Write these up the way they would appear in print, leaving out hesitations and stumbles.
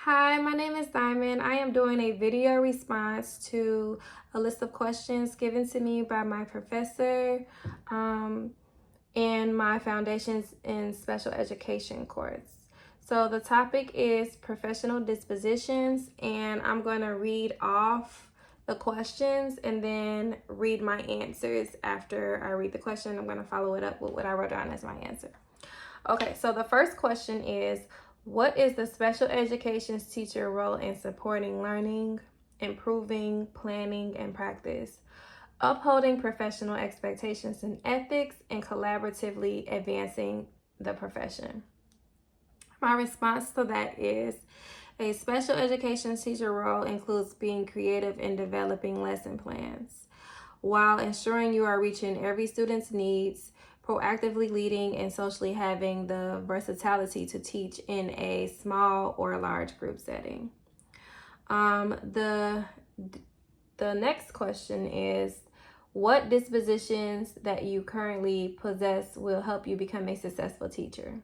Hi, my name is Diamond. I am doing a video response to a list of questions given to me by my professor in my Foundations in Special Education course. So the topic is professional dispositions, and I'm going to read off the questions and then read my answers. After I read the question, I'm going to follow it up with what I wrote down as my answer. Okay, so the first question is, what is the special education teacher role in supporting learning, improving, planning, and practice, upholding professional expectations and ethics, and collaboratively advancing the profession? My response to that is, a special education teacher role includes being creative in developing lesson plans, while ensuring you are reaching every student's needs, proactively leading, and socially having the versatility to teach in a small or large group setting. The next question is, what dispositions that you currently possess will help you become a successful teacher?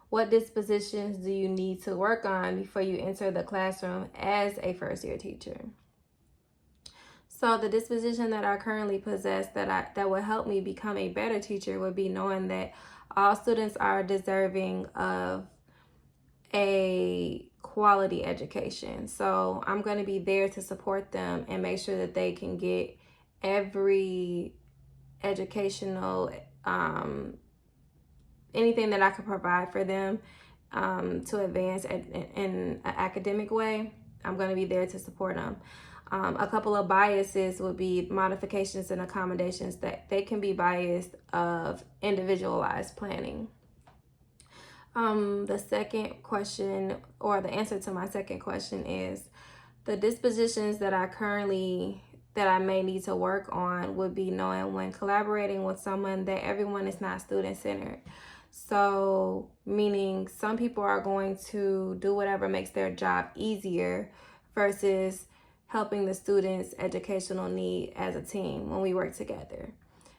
What dispositions do you need to work on before you enter the classroom as a first-year teacher? So the disposition that I currently possess that will help me become a better teacher would be knowing that all students are deserving of a quality education. So I'm going to be there to support them and make sure that they can get every educational anything that I could provide for them to advance in an academic way. I'm going to be there to support them. A couple of biases would be modifications and accommodations that they can be biased of individualized planning. The second question, or the answer to my second question, is the dispositions that I may need to work on would be knowing when collaborating with someone that everyone is not student-centered. So meaning some people are going to do whatever makes their job easier versus helping the students' educational need as a team when we work together.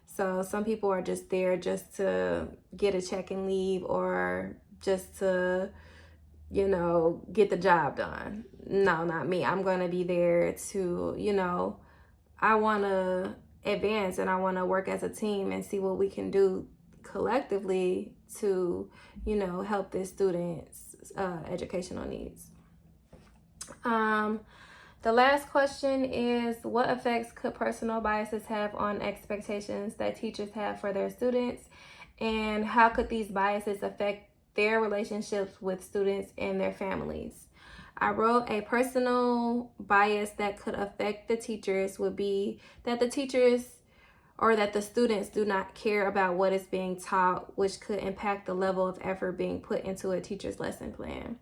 So some people are just there just to get a check and leave, or just to, get the job done. No, not me. I'm going to be there to, I want to advance and I want to work as a team and see what we can do collectively to, help the students' educational needs. The last question is, what effects could personal biases have on expectations that teachers have for their students, and how could these biases affect their relationships with students and their families? I wrote a personal bias that could affect the teachers would be that the students do not care about what is being taught, which could impact the level of effort being put into a teacher's lesson plan.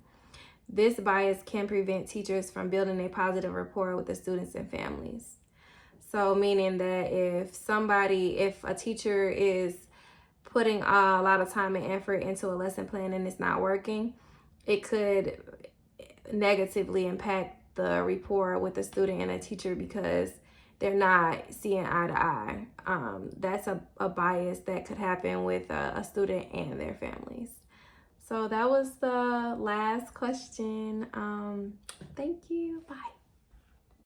This bias can prevent teachers from building a positive rapport with the students and families. So meaning that if a teacher is putting a lot of time and effort into a lesson plan and it's not working, it could negatively impact the rapport with the student and a teacher because they're not seeing eye to eye. That's a bias that could happen with a student and their families. So that was the last question. Thank you. Bye.